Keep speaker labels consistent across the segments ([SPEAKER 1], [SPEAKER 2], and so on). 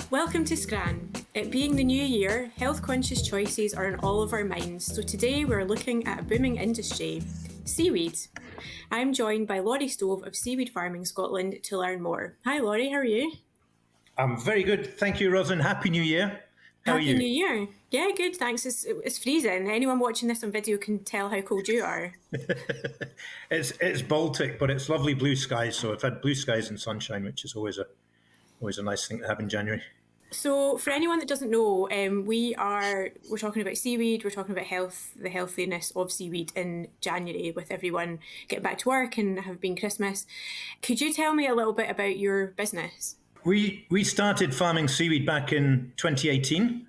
[SPEAKER 1] Welcome to Scran. It being the new year, health-conscious choices are in all of our minds, so today we're looking at a booming industry, seaweed. I'm joined by Lawrie Stove of Seaweed Farming Scotland to learn more. Hi Lawrie, how are you?
[SPEAKER 2] I'm very good, thank you, Rosalind. Happy New Year. How are you?
[SPEAKER 1] Happy New Year. Yeah, good, thanks. It's freezing. Anyone watching this on video can tell how cold you are.
[SPEAKER 2] It's Baltic, but it's lovely blue skies, so I've had blue skies and sunshine, which is always a nice thing to have in January.
[SPEAKER 1] So for anyone that doesn't know, we're talking about seaweed, we're talking about health, the healthiness of seaweed in January with everyone getting back to work and have been Christmas. Could you tell me a little bit about your business?
[SPEAKER 2] We started farming seaweed back in 2018.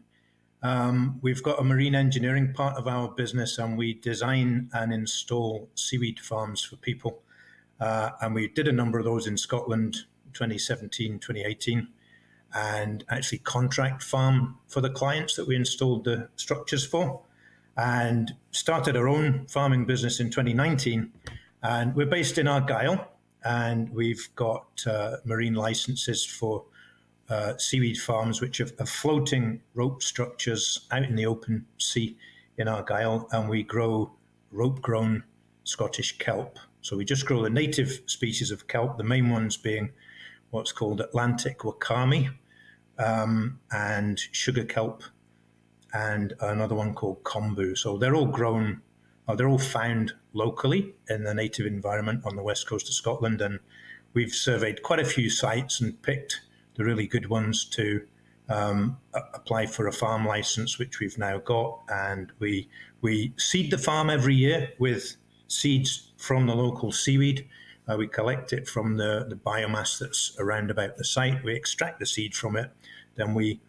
[SPEAKER 2] We've got a marine engineering part of our business, and we design and install seaweed farms for people. And we did a number of those in Scotland, 2017, 2018. And actually contract farm for the clients that we installed the structures for, and started our own farming business in 2019. And we're based in Argyll, and we've got marine licenses for seaweed farms, which are floating rope structures out in the open sea in Argyll, and we grow rope-grown Scottish kelp. So we just grow the native species of kelp, the main ones being what's called Atlantic wakame, and sugar kelp, and another one called kombu. So they're all grown, they're all found locally in the native environment on the west coast of Scotland. And we've surveyed quite a few sites and picked the really good ones to apply for a farm license, which we've now got. And we seed the farm every year with seeds from the local seaweed. We collect it from the biomass that's around about the site. We extract the seed from it. Then we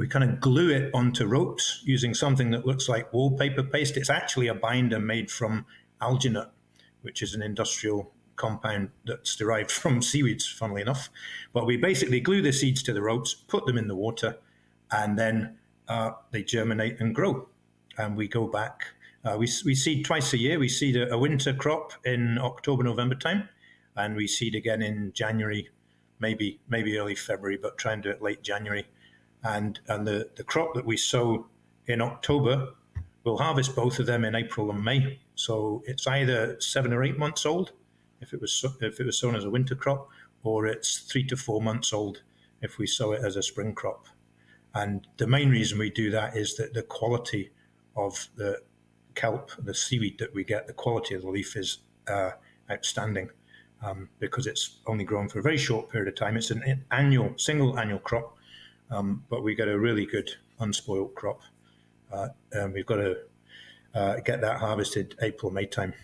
[SPEAKER 2] kind of glue it onto ropes using something that looks like wallpaper paste. It's actually a binder made from alginate, which is an industrial compound that's derived from seaweeds, funnily enough. But we basically glue the seeds to the ropes, put them in the water, and then they germinate and grow. And we go back. We seed twice a year. We seed a winter crop in October, November time, and we seed again in January, maybe early February, but try and do it late January. And the crop that we sow in October, we'll harvest both of them in April and May. So it's either 7 or 8 months old if it was sown as a winter crop, or it's 3 to 4 months old if we sow it as a spring crop. And the main reason we do that is that the quality of the kelp, the seaweed that we get, the quality of the leaf is outstanding, because it's only grown for a very short period of time. It's an single annual crop, but we get a really good unspoiled crop. We've got to get that harvested April, May time.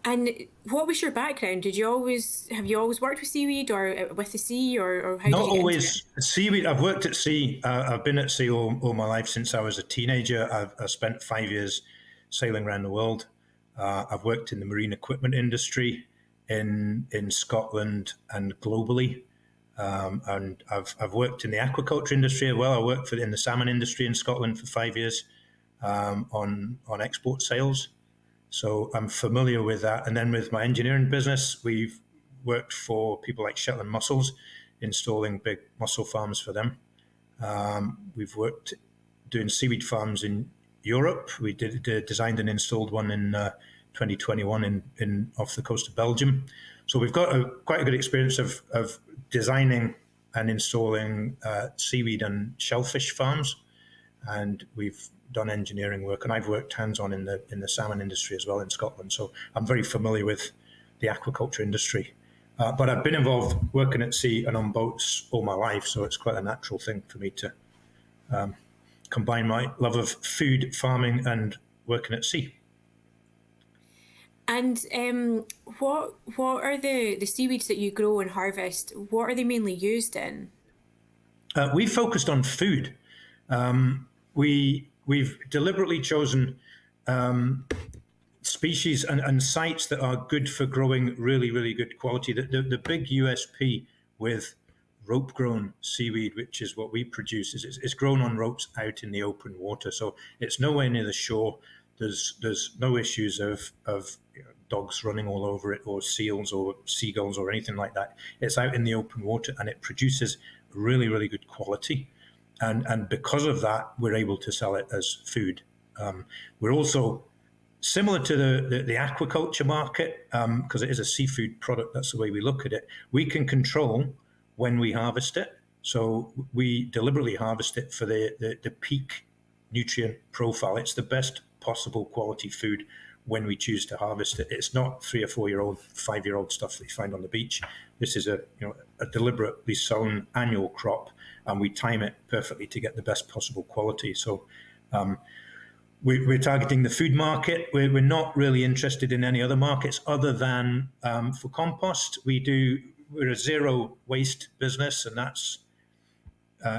[SPEAKER 1] And what was your background? Have you always worked with seaweed or with the sea, or how?
[SPEAKER 2] Not
[SPEAKER 1] did you get
[SPEAKER 2] always into it? Seaweed. I've worked at sea. I've been at sea all my life since I was a teenager. I've spent 5 years sailing around the world. I've worked in the marine equipment industry in Scotland and globally, and I've worked in the aquaculture industry as well. I worked in the salmon industry in Scotland for 5 years on export sales. So I'm familiar with that. And then with my engineering business, we've worked for people like Shetland Mussels, installing big mussel farms for them. We've worked doing seaweed farms in Europe. We designed and installed one in 2021 in off the coast of Belgium. So we've got quite a good experience of designing and installing seaweed and shellfish farms, and we've done engineering work, and I've worked hands-on in the salmon industry as well in Scotland. So I'm very familiar with the aquaculture industry. But I've been involved working at sea and on boats all my life, so it's quite a natural thing for me to combine my love of food, farming, and working at sea.
[SPEAKER 1] And what are the seaweeds that you grow and harvest? What are they mainly used in?
[SPEAKER 2] We focused on food. We've deliberately chosen species and sites that are good for growing really, really good quality. The big USP with rope-grown seaweed, which is what we produce, is it's grown on ropes out in the open water. So it's nowhere near the shore. There's no issues of dogs running all over it, or seals or seagulls or anything like that. It's out in the open water, and it produces really, really good quality. And because of that, we're able to sell it as food. We're also similar to the aquaculture market, because it is a seafood product. That's the way we look at it. We can control when we harvest it. So we deliberately harvest it for the peak nutrient profile. It's the best possible quality food when we choose to harvest it. It's not 3 or 4 year old, 5-year-old stuff that you find on the beach. This is a deliberately sown annual crop, and we time it perfectly to get the best possible quality. So we're targeting the food market. We're not really interested in any other markets other than for compost. We're a zero waste business, and that's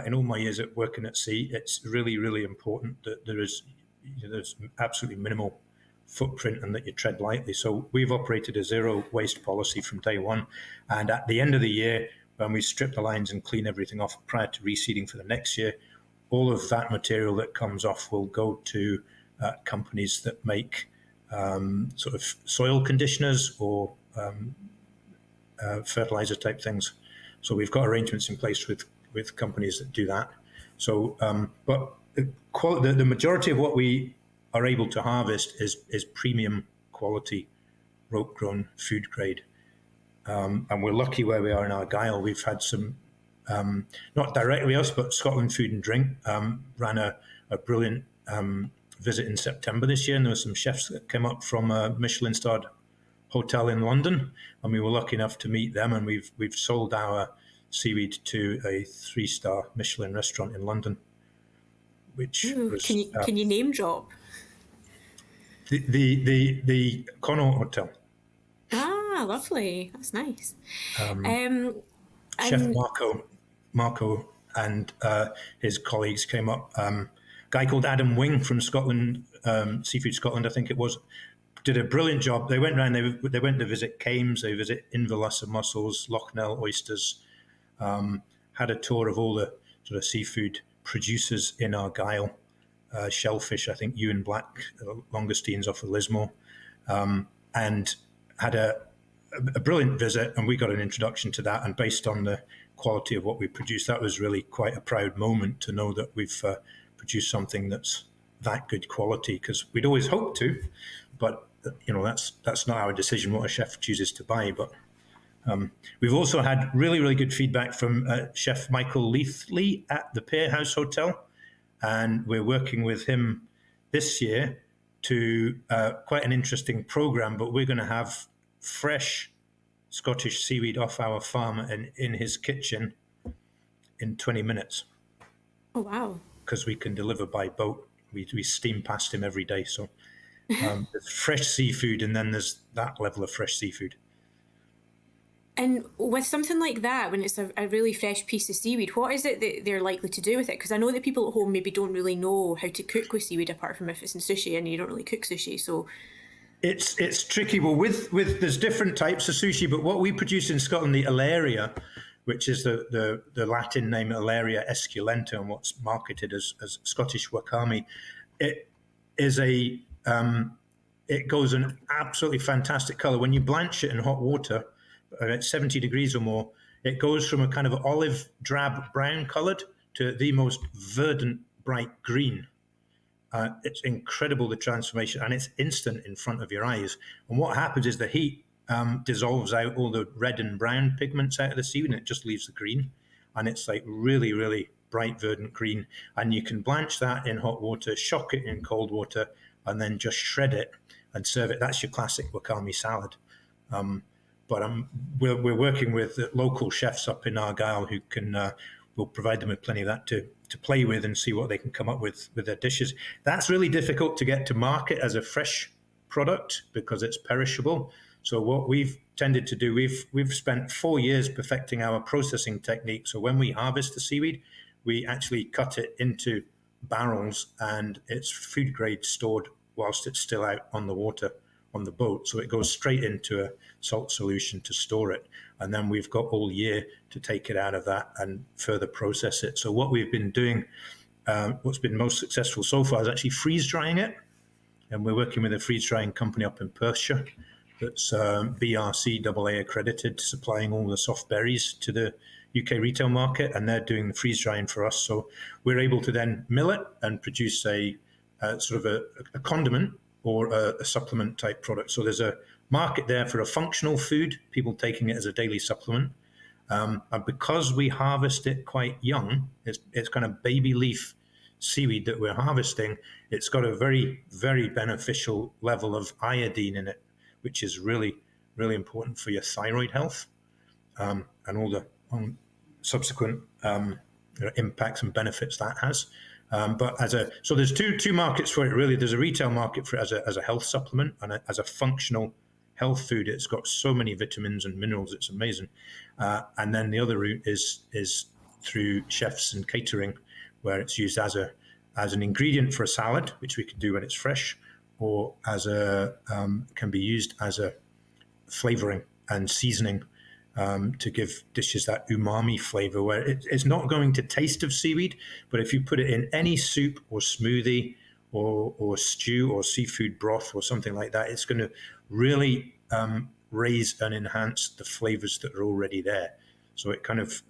[SPEAKER 2] in all my years at working at sea, it's really, really important that there's absolutely minimal footprint and that you tread lightly. So we've operated a zero waste policy from day one. And at the end of the year, when we strip the lines and clean everything off prior to reseeding for the next year, all of that material that comes off will go to companies that make sort of soil conditioners or fertilizer type things. So we've got arrangements in place with companies that do that. So, but the majority of what we are able to harvest is premium quality, rope grown food grade. And we're lucky where we are in Argyll. We've had some, not directly us, but Scotland Food and Drink ran a brilliant visit in September this year, and there were some chefs that came up from a Michelin-starred hotel in London, and we were lucky enough to meet them, and we've sold our seaweed to a 3-star Michelin restaurant in London. Which was,
[SPEAKER 1] can you name drop?
[SPEAKER 2] The Connaught Hotel.
[SPEAKER 1] Ah, lovely. That's nice.
[SPEAKER 2] Chef Marco and his colleagues came up. Guy called Adam Wing from Scotland, Seafood Scotland, I think it was, did a brilliant job. They went around, they went to visit Kames, they visit Inverlossa mussels, Loughnell oysters, had a tour of all the sort of seafood producers in Argyll, shellfish, I think Ewan Black, langoustines off of Lismore, and had a brilliant visit, and we got an introduction to that. And based on the quality of what we produced, that was really quite a proud moment to know that we've produced something that's that good quality, because we'd always hoped to, but that's not our decision what a chef chooses to buy. But we've also had really, really good feedback from Chef Michael Leithley at the Pier House Hotel, and we're working with him this year to quite an interesting program. But we're going to have fresh Scottish seaweed off our farm and in his kitchen in 20 minutes.
[SPEAKER 1] Oh, wow.
[SPEAKER 2] Because we can deliver by boat. We steam past him every day. So there's fresh seafood, and then there's that level of fresh seafood.
[SPEAKER 1] And with something like that, when it's a really fresh piece of seaweed, what is it that they're likely to do with it? Because I know that people at home maybe don't really know how to cook with seaweed, apart from if it's in sushi, and you don't really cook sushi. So
[SPEAKER 2] it's tricky. Well, with there's different types of sushi, but what we produce in Scotland, the Alaria, which is the Latin name Alaria esculenta, and what's marketed as Scottish wakame, it goes an absolutely fantastic color when you blanch it in hot water at 70 degrees or more. It goes from a kind of olive drab brown colored to the most verdant bright green. It's incredible, the transformation, and it's instant in front of your eyes. And what happens is the heat dissolves out all the red and brown pigments out of the seaweed, and it just leaves the green. And it's like really, really bright verdant green. And you can blanch that in hot water, shock it in cold water, and then just shred it and serve it. That's your classic wakame salad. But we're working with local chefs up in Argyll who will provide them with plenty of that to play with and see what they can come up with their dishes. That's really difficult to get to market as a fresh product because it's perishable. So what we've tended to do, we've spent 4 years perfecting our processing technique. So when we harvest the seaweed, we actually cut it into barrels, and it's food grade stored whilst it's still out on the water on the boat. So it goes straight into a salt solution to store it. And then we've got all year to take it out of that and further process it. So what we've been doing, what's been most successful so far, is actually freeze drying it. and we're working with a freeze drying company up in Perthshire that's BRC AA accredited, supplying all the soft berries to the UK retail market, and they're doing the freeze drying for us. So we're able to then mill it and produce a sort of a condiment or a supplement type product. So there's a market there for a functional food, people taking it as a daily supplement. And because we harvest it quite young, it's kind of baby leaf seaweed that we're harvesting. It's got a very, very beneficial level of iodine in it, which is really, really important for your thyroid health, and all the subsequent impacts and benefits that has. But so there's two markets for it really. There's a retail market for it as a health supplement and as a functional health food. It's got so many vitamins and minerals. It's amazing. And then the other route is through chefs and catering, where it's used as an ingredient for a salad, which we can do when it's fresh, or can be used as a flavoring and seasoning to give dishes that umami flavor, where it's not going to taste of seaweed, but if you put it in any soup or smoothie or stew or seafood broth or something like that, it's going to really raise and enhance the flavors that are already there. So it kind of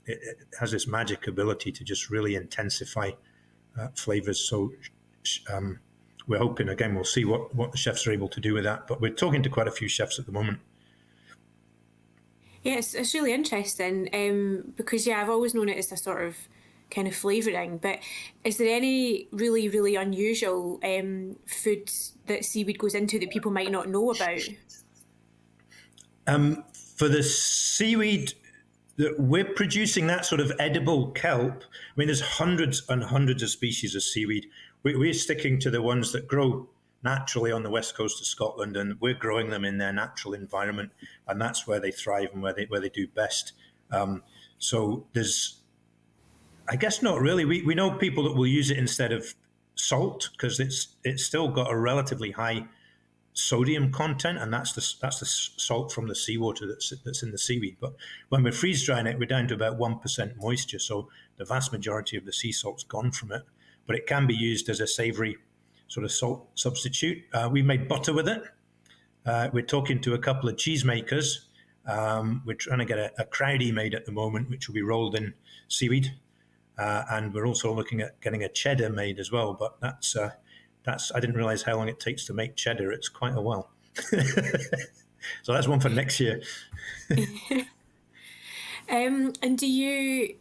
[SPEAKER 2] it has this magic ability to just really intensify flavors. So we're hoping, again, we'll see what the chefs are able to do with that. But we're talking to quite a few chefs at the moment.
[SPEAKER 1] Yeah, it's really interesting because, I've always known it as a sort of kind of flavouring, but is there any really, really unusual food that seaweed goes into that people might not know about?
[SPEAKER 2] For the seaweed that we're producing, that sort of edible kelp, I mean, there's hundreds and hundreds of species of seaweed. We're sticking to the ones that grow naturally on the west coast of Scotland, and we're growing them in their natural environment, and that's where they thrive and where they do best. So there's, I guess not really. We know people that will use it instead of salt because it's still got a relatively high sodium content, and that's the salt from the seawater that's in the seaweed. But when we're freeze drying it, we're down to about 1% moisture, so the vast majority of the sea salt's gone from it. But it can be used as a savoury sort of salt substitute. We've made butter with it. We're talking to a couple of cheesemakers. We're trying to get a crowdie made at the moment, which will be rolled in seaweed. And we're also looking at getting a cheddar made as well. But that's I didn't realize how long it takes to make cheddar. It's quite a while. So that's one for next year.
[SPEAKER 1] And do you...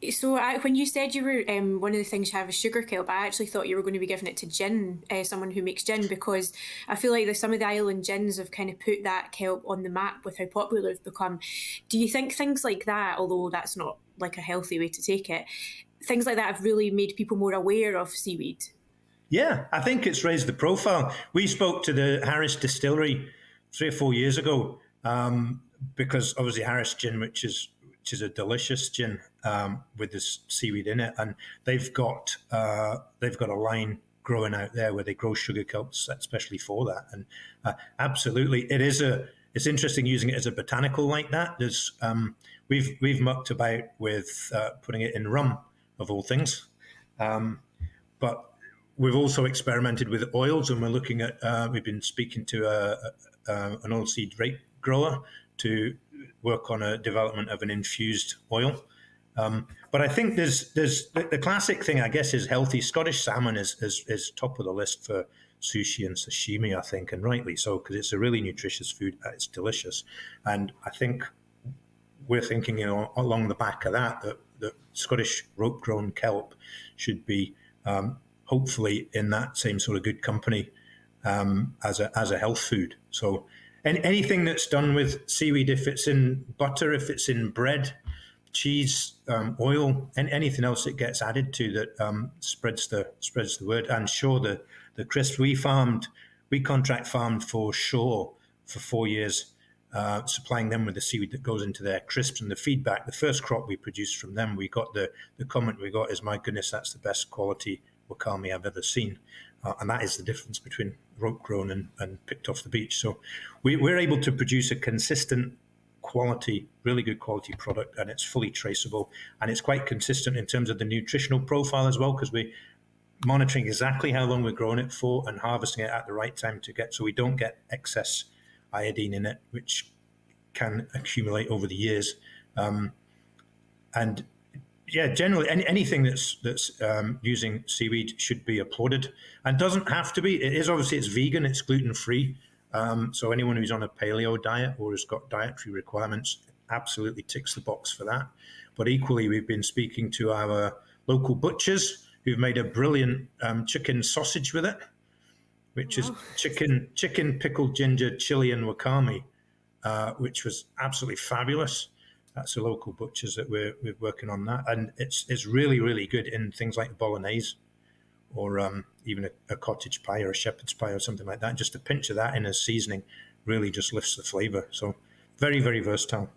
[SPEAKER 1] So when you said you were one of the things you have is sugar kelp, I actually thought you were going to be giving it to gin, someone who makes gin, because I feel like some of the island gins have kind of put that kelp on the map with how popular they've become. Do you think things like that, although that's not like a healthy way to take it, things like that have really made people more aware of seaweed?
[SPEAKER 2] Yeah, I think it's raised the profile. We spoke to the Harris distillery 3 or 4 years ago because obviously Harris gin, which is a delicious gin with this seaweed in it, and they've got a line growing out there where they grow sugar kelps especially for that. And absolutely, it's interesting using it as a botanical like that. There's we've mucked about with putting it in rum of all things, but we've also experimented with oils, and we're looking at we've been speaking to an oilseed rape grower to work on a development of an infused oil. But I think there's the classic thing, I guess, is healthy. Scottish salmon is top of the list for sushi and sashimi, I think, and rightly so, because it's a really nutritious food. It's delicious. And I think we're thinking, along the back of that Scottish rope-grown kelp should be hopefully in that same sort of good company as a health food. So anything that's done with seaweed, if it's in butter, if it's in bread, cheese, oil, and anything else that gets added to that spreads the word. And sure, the crisps we contract farmed for Shaw for 4 years, supplying them with the seaweed that goes into their crisps. And the feedback, the first crop we produced from them, we got the comment we got is, my goodness, that's the best quality wakame I've ever seen. And that is the difference between rope grown and picked off the beach. So we're able to produce a consistent quality, really good quality product, and it's fully traceable, and it's quite consistent in terms of the nutritional profile as well, because monitoring exactly how long we're growing it for and harvesting it at the right time so we don't get excess iodine in it, which can accumulate over the years. And yeah, generally anything that's using seaweed should be applauded, and doesn't have to be. It is obviously, it's vegan, it's gluten free. So anyone who's on a paleo diet or has got dietary requirements absolutely ticks the box for that. But equally, we've been speaking to our local butchers who've made a brilliant chicken sausage with it, which is chicken pickled ginger, chili, and wakame, which was absolutely fabulous. That's the local butchers that we're working on that, and it's really, really good in things like bolognese, or even a cottage pie or a shepherd's pie or something like that. Just a pinch of that in a seasoning really just lifts the flavour. So very, very versatile.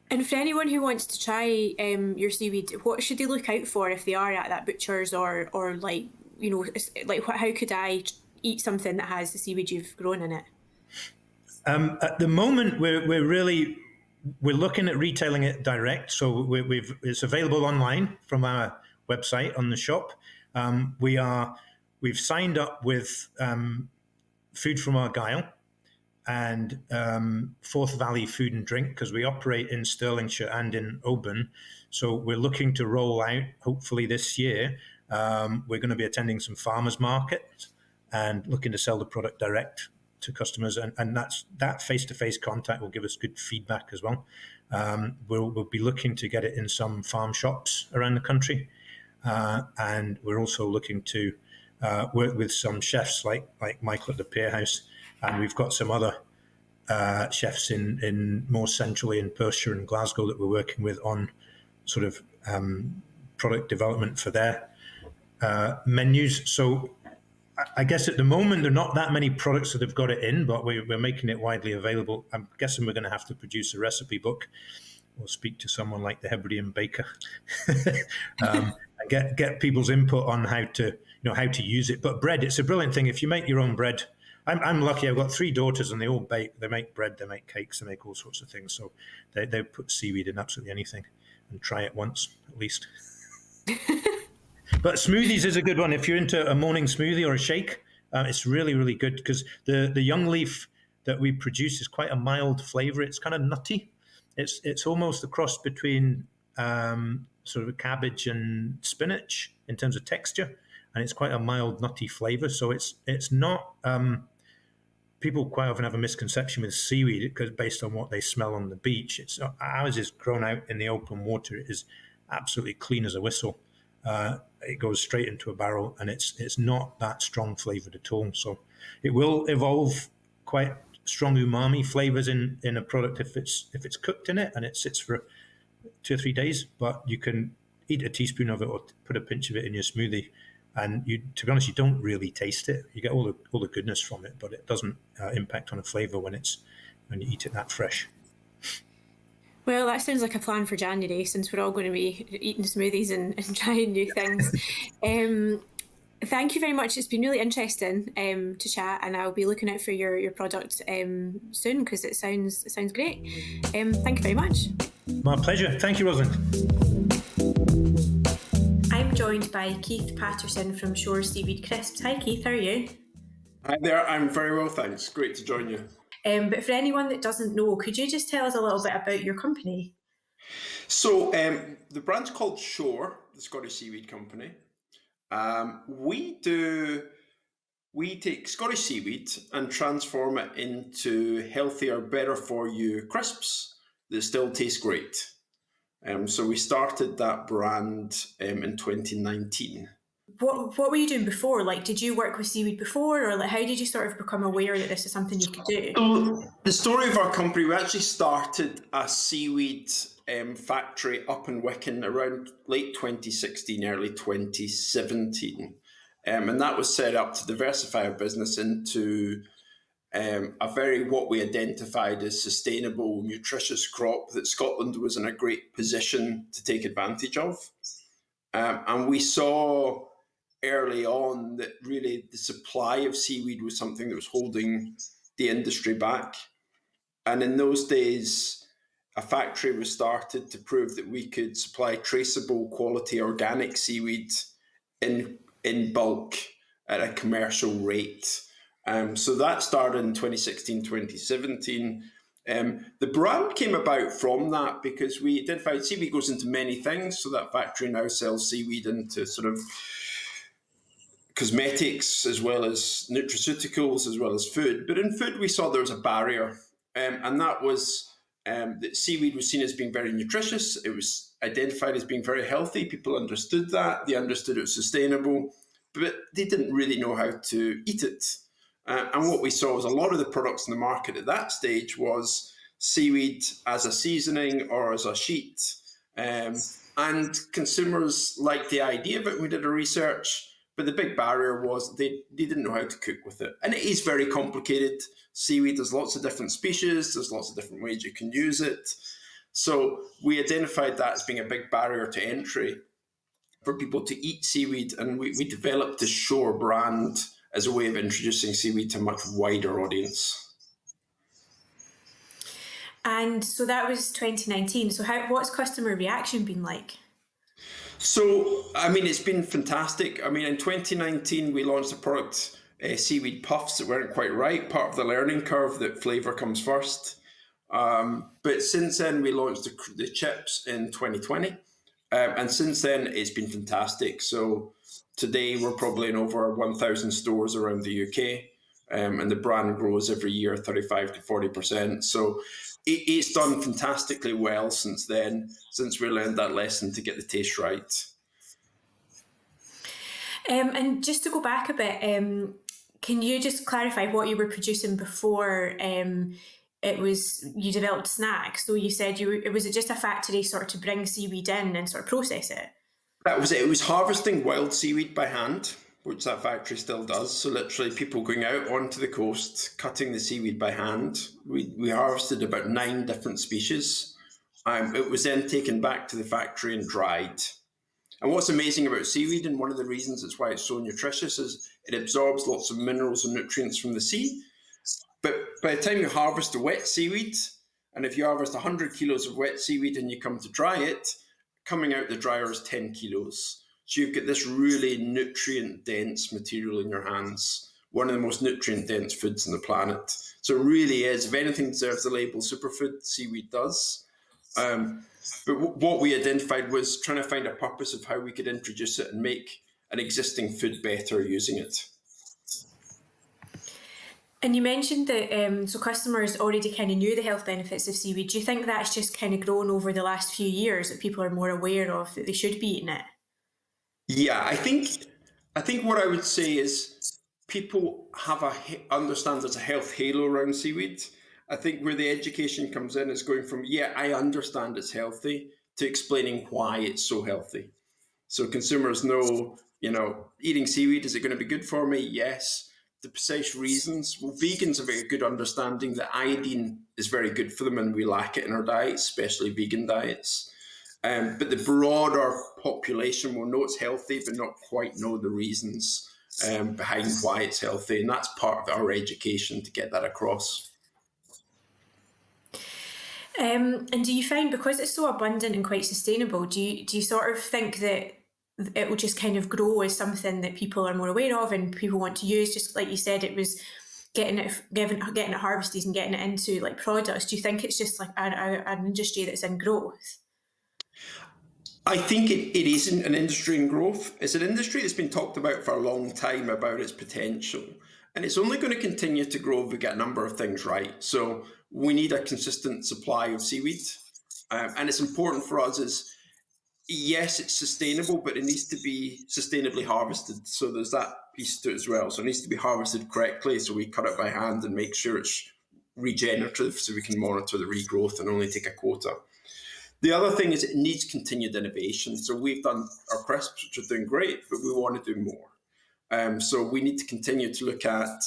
[SPEAKER 1] And for anyone who wants to try your seaweed, what should they look out for if they are at that butcher's, or like, you know, like how could I eat something that has the seaweed you've grown in it?
[SPEAKER 2] At the moment, we're looking at retailing it direct. So it's available online from our website on the shop. We've signed up with Food from Argyll and Forth Valley Food and Drink, because we operate in Stirlingshire and in Oban. So we're looking to roll out, hopefully this year. We're going to be attending some farmers markets and looking to sell the product direct to customers, and that face-to-face contact will give us good feedback as well. We'll be looking to get it in some farm shops around the country, and we're also looking to work with some chefs like Michael at the Pier House, and we've got some other chefs in more centrally in Perthshire and Glasgow that we're working with on sort of product development for their menus. So I guess at the moment there are not that many products that have got it in, but we're making it widely available. I'm guessing we're going to have to produce a recipe book or speak to someone like the Hebridean baker and get people's input on how to use it. But bread, it's a brilliant thing. If you make your own bread, I'm lucky. I've got 3 daughters and they all bake. They make bread, they make cakes, they make all sorts of things. So they put seaweed in absolutely anything and try it once at least. But smoothies is a good one. If you're into a morning smoothie or a shake, it's really, really good, because the young leaf that we produce is quite a mild flavour. It's kind of nutty. It's almost a cross between sort of a cabbage and spinach in terms of texture, and it's quite a mild nutty flavour. So it's not. People quite often have a misconception with seaweed because based on what they smell on the beach. Ours is grown out in the open water. It is absolutely clean as a whistle. It goes straight into a barrel, and it's not that strong flavoured at all. So it will evolve quite strong umami flavours in a product if it's cooked in it and it sits for 2 or 3 days. But you can eat a teaspoon of it or put a pinch of it in your smoothie, and to be honest, you don't really taste it. You get all the goodness from it, but it doesn't impact on a flavour when you eat it that fresh.
[SPEAKER 1] Well, that sounds like a plan for January, since we're all going to be eating smoothies and trying new things. Thank you very much. It's been really interesting to chat, and I'll be looking out for your product soon, because it sounds great. Thank you very much.
[SPEAKER 2] My pleasure. Thank you, Rosalind.
[SPEAKER 1] I'm joined by Keith Paterson from Shore Seaweed Crisps. Hi, Keith. How are you?
[SPEAKER 3] Hi there. I'm very well, thanks. Great to join you.
[SPEAKER 1] But for anyone that doesn't know, could you just tell us a little bit about your company?
[SPEAKER 3] So the brand's called Shore, the Scottish Seaweed Company. We take Scottish seaweed and transform it into healthier, better for you crisps that still taste great. So we started that brand in 2019.
[SPEAKER 1] What were you doing before? Like, did you work with seaweed before, or like, how did you sort of become aware that this is something you could do?
[SPEAKER 3] So the story of our company, we actually started a seaweed factory up in Wicken around late 2016, early 2017. And that was set up to diversify our business into a very, what we identified as sustainable, nutritious crop that Scotland was in a great position to take advantage of. And we saw early on that really the supply of seaweed was something that was holding the industry back. And in those days, a factory was started to prove that we could supply traceable quality organic seaweed in bulk at a commercial rate. So that started in 2016, 2017. The brand came about from that because we identified seaweed goes into many things. So that factory now sells seaweed into sort of cosmetics as well as nutraceuticals as well as food. But in food, we saw there was a barrier, and that was that seaweed was seen as being very nutritious. It was identified as being very healthy. People understood that. They understood it was sustainable, but they didn't really know how to eat it. And what we saw was a lot of the products in the market at that stage was seaweed as a seasoning or as a sheet. And consumers liked the idea of it. We did a research, but the big barrier was they didn't know how to cook with it. And it is very complicated. Seaweed, there's lots of different species. There's lots of different ways you can use it. So we identified that as being a big barrier to entry for people to eat seaweed. And we developed the Shore brand as a way of introducing seaweed to a much wider audience.
[SPEAKER 1] And so that was 2019. So what's customer reaction been like?
[SPEAKER 3] So, I mean, it's been fantastic. I mean, in 2019, we launched a product, seaweed puffs, that weren't quite right, part of the learning curve that flavour comes first. But since then, we launched the chips in 2020. And since then, it's been fantastic. So today, we're probably in over 1,000 stores around the UK. And the brand grows every year, 35 to 40%. So it's done fantastically well since then, since we learned that lesson to get the taste right.
[SPEAKER 1] And just to go back a bit, can you just clarify what you were producing before you developed snacks? So you said was it just a factory sort of to bring seaweed in and sort of process it?
[SPEAKER 3] That was it. It was harvesting wild seaweed by hand, which that factory still does. So literally people going out onto the coast, cutting the seaweed by hand. We harvested about 9 different species. It was then taken back to the factory and dried. And what's amazing about seaweed, and one of the reasons it's why it's so nutritious, is it absorbs lots of minerals and nutrients from the sea. But by the time you harvest the wet seaweed, and if you harvest 100 kilos of wet seaweed and you come to dry it, coming out the dryer is 10 kilos. So you've got this really nutrient-dense material in your hands, one of the most nutrient-dense foods on the planet. So it really is, if anything deserves the label superfood, seaweed does. But what we identified was trying to find a purpose of how we could introduce it and make an existing food better using it.
[SPEAKER 1] And you mentioned that so customers already kind of knew the health benefits of seaweed. Do you think that's just kind of grown over the last few years, that people are more aware of that they should be eating it?
[SPEAKER 3] Yeah, I think what I would say is people understand there's a health halo around seaweed. I think where the education comes in is going from, yeah, I understand it's healthy, to explaining why it's so healthy. So consumers know, eating seaweed, is it going to be good for me? Yes. The precise reasons. Well, vegans have a good understanding that iodine is very good for them and we lack it in our diets, especially vegan diets. But the broader population will know it's healthy, but not quite know the reasons behind why it's healthy. And that's part of our education to get that across.
[SPEAKER 1] And do you find, because it's so abundant and quite sustainable, do you sort of think that it will just kind of grow as something that people are more aware of and people want to use? Just like you said, it was getting it harvested and getting it into like products. Do you think it's just like an industry that's in growth?
[SPEAKER 3] I think it isn't an industry in growth. It's an industry that's been talked about for a long time about its potential. And it's only going to continue to grow if we get a number of things right. So we need a consistent supply of seaweed. And it's important for us is, yes, it's sustainable, but it needs to be sustainably harvested. So there's that piece to it as well. So it needs to be harvested correctly. So we cut it by hand and make sure it's regenerative so we can monitor the regrowth and only take a quota. The other thing is it needs continued innovation. So we've done our crisps, which are doing great, but we want to do more. So we need to continue to look at,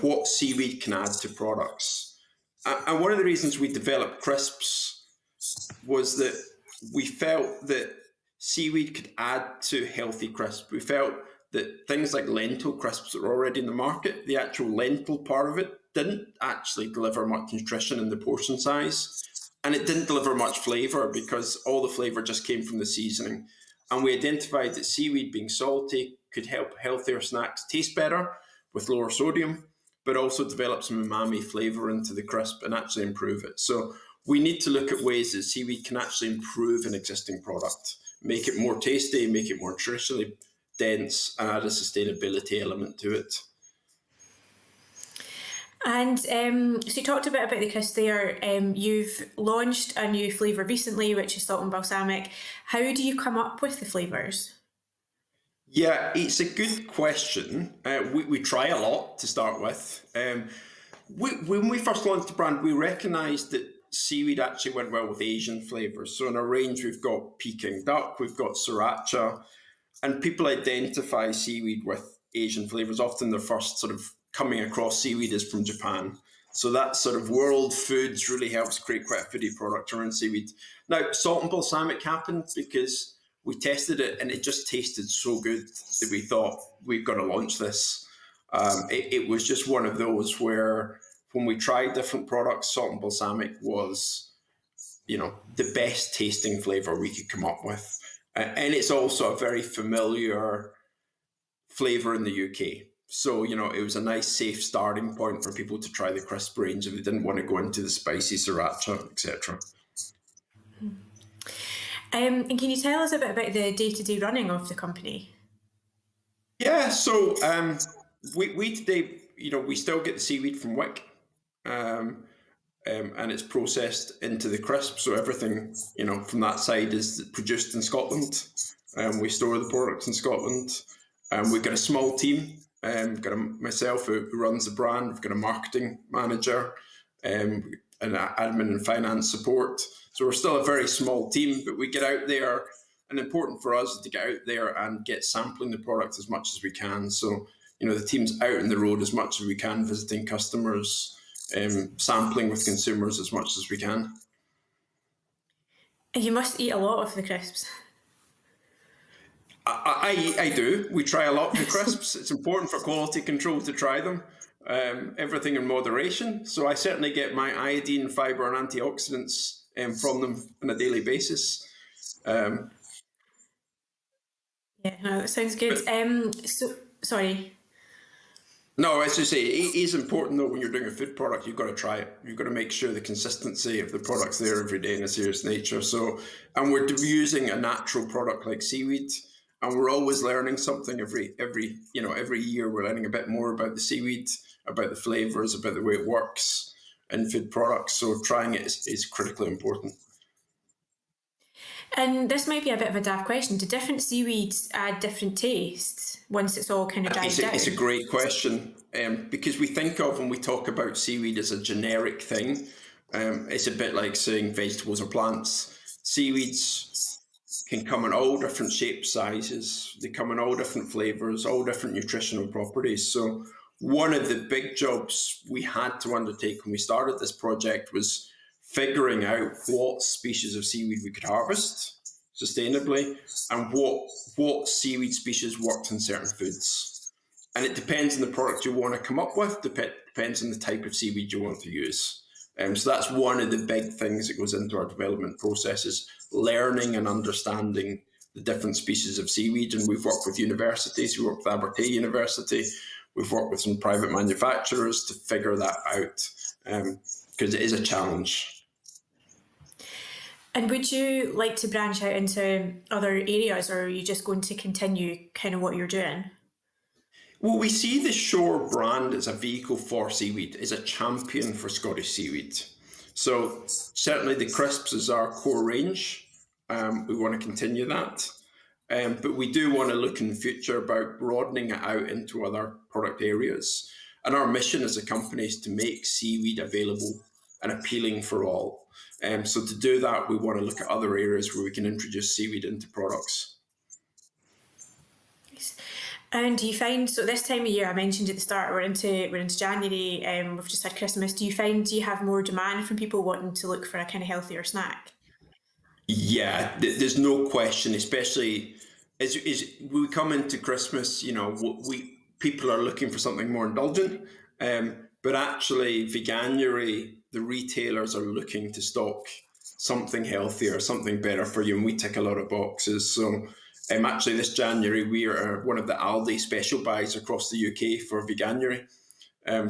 [SPEAKER 3] what seaweed can add to products. And one of the reasons we developed crisps was that we felt that seaweed could add to healthy crisps. We felt that things like lentil crisps that are already in the market, the actual lentil part of it didn't actually deliver much nutrition in the portion size. And it didn't deliver much flavour because all the flavour just came from the seasoning. And we identified that seaweed being salty could help healthier snacks taste better with lower sodium, but also develop some umami flavour into the crisp and actually improve it. So we need to look at ways that seaweed can actually improve an existing product, make it more tasty, make it more nutritionally dense, and add a sustainability element to it.
[SPEAKER 1] And so you talked a bit about the crisp there. You've launched a new flavour recently, which is salt and balsamic. How do you come up with the flavours?
[SPEAKER 3] Yeah, it's a good question. We try a lot to start with. When we first launched the brand, we recognised that seaweed actually went well with Asian flavours. So in our range, we've got Peking duck, we've got sriracha, and people identify seaweed with Asian flavours. Often their first sort of coming across seaweed is from Japan. So that sort of world foods really helps create quite a foodie product around seaweed. Now, salt and balsamic happened because we tested it and it just tasted so good that we thought we've got to launch this. It was just one of those where when we tried different products, salt and balsamic was, the best tasting flavour we could come up with. And it's also a very familiar flavour in the UK. So, it was a nice, safe starting point for people to try the crisp range if they didn't want to go into the spicy sriracha, etc.
[SPEAKER 1] And can you tell us a bit about the day-to-day running of the company?
[SPEAKER 3] Yeah, so we today, we still get the seaweed from wick, and it's processed into the crisp. So everything, from that side is produced in Scotland. We store the products in Scotland. We've got a small team. We've got myself who runs the brand. We've got a marketing manager, and admin and finance support. So we're still a very small team, but we get out there. And important for us is to get out there and get sampling the product as much as we can. So, the team's out on the road as much as we can, visiting customers, sampling with consumers as much as we can.
[SPEAKER 1] You must eat a lot of the crisps.
[SPEAKER 3] I do. We try a lot of the crisps. It's important for quality control to try them. Everything in moderation. So I certainly get my iodine, fibre and antioxidants from them on a daily basis.
[SPEAKER 1] Yeah, no, that sounds good. Sorry.
[SPEAKER 3] No, as you say, it is important though when you're doing a food product, you've got to try it. You've got to make sure the consistency of the product's there every day in a serious nature. So, and we're using a natural product like seaweed, and we're always learning something every year. We're learning a bit more about the seaweed, about the flavours, about the way it works in food products. So trying it is critically important.
[SPEAKER 1] And this might be a bit of a daft question. Do different seaweeds add different tastes once it's all kind of died down?
[SPEAKER 3] It's a great question because we think of when we talk about seaweed as a generic thing. It's a bit like saying vegetables or plants. Seaweeds can come in all different shapes, sizes. They come in all different flavours, all different nutritional properties. So one of the big jobs we had to undertake when we started this project was figuring out what species of seaweed we could harvest sustainably and what seaweed species worked in certain foods. And it depends on the product you want to come up with, depends on the type of seaweed you want to use. So that's one of the big things that goes into our development process is learning and understanding the different species of seaweed. And we've worked with universities, we worked with Aberdeen University, we've worked with some private manufacturers to figure that out because it is a challenge.
[SPEAKER 1] And would you like to branch out into other areas, or are you just going to continue kind of what you're doing?
[SPEAKER 3] Well, we see the Shore brand as a vehicle for seaweed, as a champion for Scottish seaweed. So certainly the crisps is our core range. We want to continue that. But we do want to look in the future about broadening it out into other product areas. And our mission as a company is to make seaweed available and appealing for all. So to do that, we want to look at other areas where we can introduce seaweed into products.
[SPEAKER 1] And do you find, so this time of year, I mentioned at the start, we're into January, we've just had Christmas. Do you have more demand from people wanting to look for a kind of healthier snack?
[SPEAKER 3] Yeah, there's no question, especially as we come into Christmas, people are looking for something more indulgent. But actually, Veganuary, the retailers are looking to stock something healthier, something better for you, and we tick a lot of boxes. So Actually, this January, we are one of the Aldi special buys across the UK for Veganuary.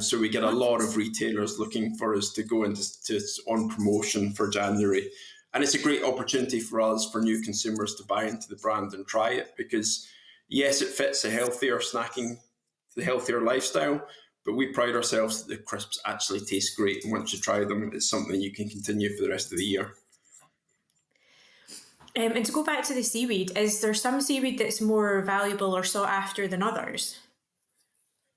[SPEAKER 3] So we get a lot of retailers looking for us to go into on promotion for January. And it's a great opportunity for us, for new consumers, to buy into the brand and try it, because yes, it fits the healthier snacking, the healthier lifestyle, but we pride ourselves that the crisps actually taste great. And once you try them, it's something you can continue for the rest of the year.
[SPEAKER 1] And to go back to the seaweed, is there some seaweed that's more valuable or sought after than others?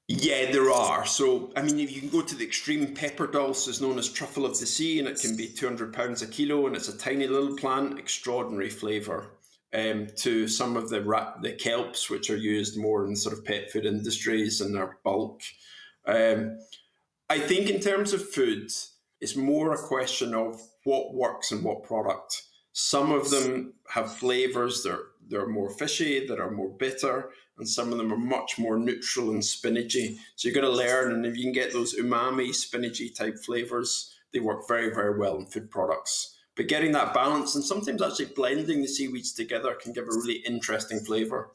[SPEAKER 3] Yeah, there are. So, I mean, if you can go to the extreme, pepper dulse is known as truffle of the sea, and it can be £200 a kilo, and it's a tiny little plant, extraordinary flavour. To some of the kelps, which are used more in sort of pet food industries and are bulk. I think in terms of food, it's more a question of what works and what product. Some of them have flavours that are more fishy, that are more bitter, and some of them are much more neutral and spinachy. So you've got to learn, and if you can get those umami, spinachy type flavours, they work very, very well in food products. But getting that balance, and sometimes actually blending the seaweeds together, can give a really interesting flavour.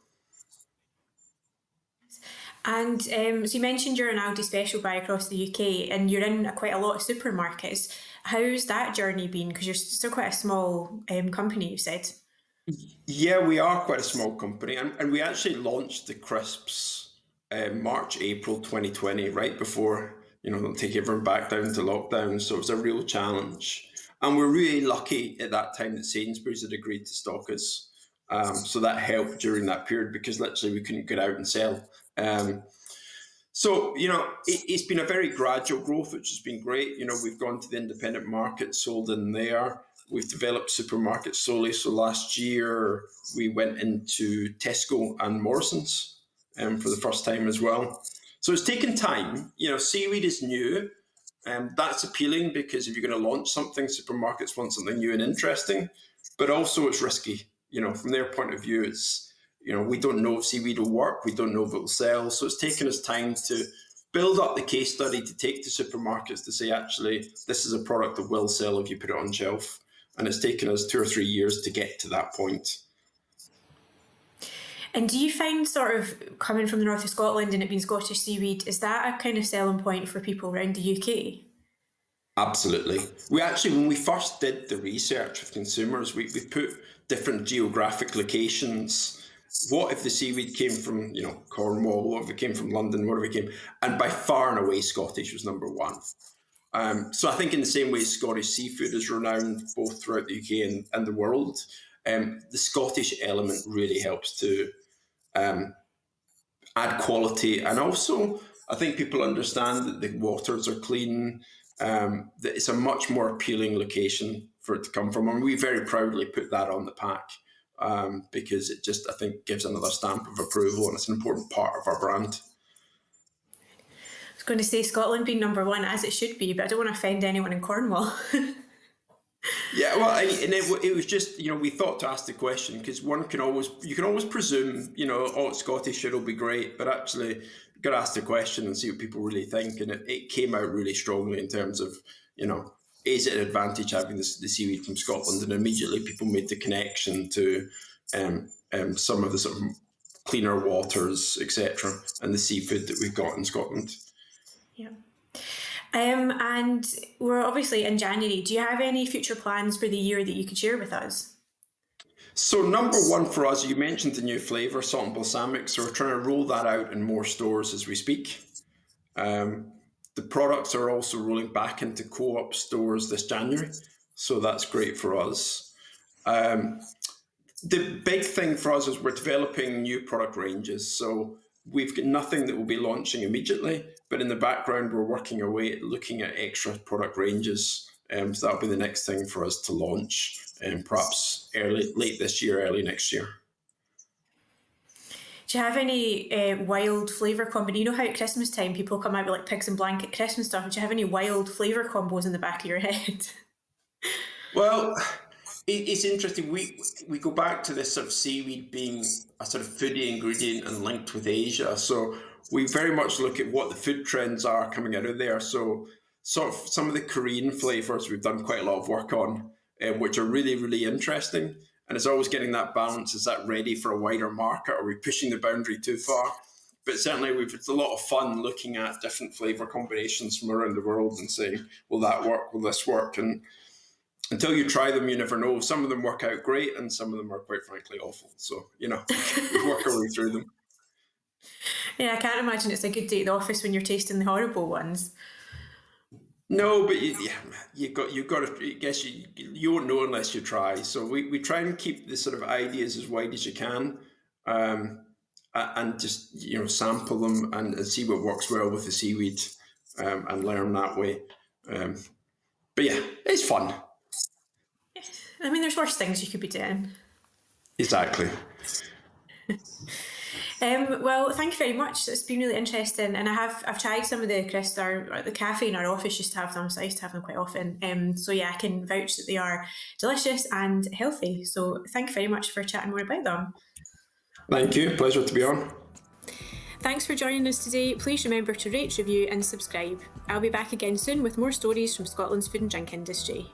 [SPEAKER 1] And so you mentioned you're an Aldi special buy across the UK, and you're in quite a lot of supermarkets. How's that journey been? Because you're still quite a small company, you said.
[SPEAKER 3] Yeah, we are quite a small company, and we actually launched the crisps March, April 2020, right before, they'll take everyone back down to lockdown. So it was a real challenge. And we're really lucky at that time that Sainsbury's had agreed to stock us. So that helped during that period, because literally we couldn't get out and sell. So, it's been a very gradual growth, which has been great. We've gone to the independent market, sold in there. We've developed supermarkets slowly. So last year we went into Tesco and Morrison's for the first time as well. So it's taken time. Seaweed is new. That's appealing, because if you're going to launch something, supermarkets want something new and interesting, but also it's risky. From their point of view, it's, we don't know if seaweed will work. We don't know if it will sell. So it's taken us time to build up the case study to take to supermarkets to say, actually, this is a product that will sell if you put it on shelf. And it's taken us 2 or 3 years to get to that point.
[SPEAKER 1] And do you find, sort of coming from the north of Scotland and it being Scottish seaweed, is that a kind of selling point for people around the UK?
[SPEAKER 3] Absolutely. We actually, when we first did the research with consumers, we put different geographic locations. What if the seaweed came from, Cornwall? What if it came from London? What if it came? And by far and away, Scottish was number one. So I think in the same way Scottish seafood is renowned both throughout the UK and the world, the Scottish element really helps to add quality. And also, I think people understand that the waters are clean, that it's a much more appealing location for it to come from. And we very proudly put that on the pack, because it just, I think, gives another stamp of approval, and it's an important part of our brand.
[SPEAKER 1] Going to say Scotland being number one, as it should be, but I don't want to offend anyone in Cornwall.
[SPEAKER 3] Yeah, well, and it was just, we thought to ask the question, because you can always presume, oh, it's Scottish, it'll be great, but actually you've got to ask the question and see what people really think. And it came out really strongly in terms of, is it an advantage having the seaweed from Scotland? And immediately people made the connection to some of the sort of cleaner waters, etc., and the seafood that we've got in Scotland.
[SPEAKER 1] Yeah. And we're obviously in January. Do you have any future plans for the year that you could share with us?
[SPEAKER 3] So number one for us, you mentioned the new flavour, salt and balsamic. So we're trying to roll that out in more stores as we speak. The products are also rolling back into co-op stores this January. So that's great for us. The big thing for us is we're developing new product ranges. So we've got nothing that will be launching immediately, but in the background, we're working away at looking at extra product ranges. So that'll be the next thing for us to launch, perhaps late this year, early next year.
[SPEAKER 1] Do you have any wild flavour combos? You know how at Christmas time people come out with like pigs and blanket Christmas stuff. Do you have any wild flavour combos in the back of your head?
[SPEAKER 3] Well, it's interesting. We go back to this sort of seaweed being a sort of foodie ingredient and linked with Asia. So we very much look at what the food trends are coming out of there. So sort of some of the Korean flavours we've done quite a lot of work on, which are really, really interesting. And it's always getting that balance. Is that ready for a wider market? Are we pushing the boundary too far? But certainly it's a lot of fun looking at different flavour combinations from around the world and saying, will that work? Will this work? And until you try them, you never know. Some of them work out great and some of them are quite frankly awful. So, we work our way through them.
[SPEAKER 1] Yeah, I can't imagine it's a good day at the office when you're tasting the horrible ones.
[SPEAKER 3] No, but you got to. I guess you won't know unless you try. So we try and keep the sort of ideas as wide as you can, and just sample them and see what works well with the seaweed, and learn that way. But yeah, it's fun.
[SPEAKER 1] I mean, there's worse things you could be doing.
[SPEAKER 3] Exactly.
[SPEAKER 1] Well, thank you very much. It's been really interesting, and I've tried some of the crisps. The cafe in our office used to have them, so I used to have them quite often. So yeah, I can vouch that they are delicious and healthy. So thank you very much for chatting more about them.
[SPEAKER 3] Thank you. Pleasure to be on.
[SPEAKER 1] Thanks for joining us today. Please remember to rate, review and subscribe. I'll be back again soon with more stories from Scotland's food and drink industry.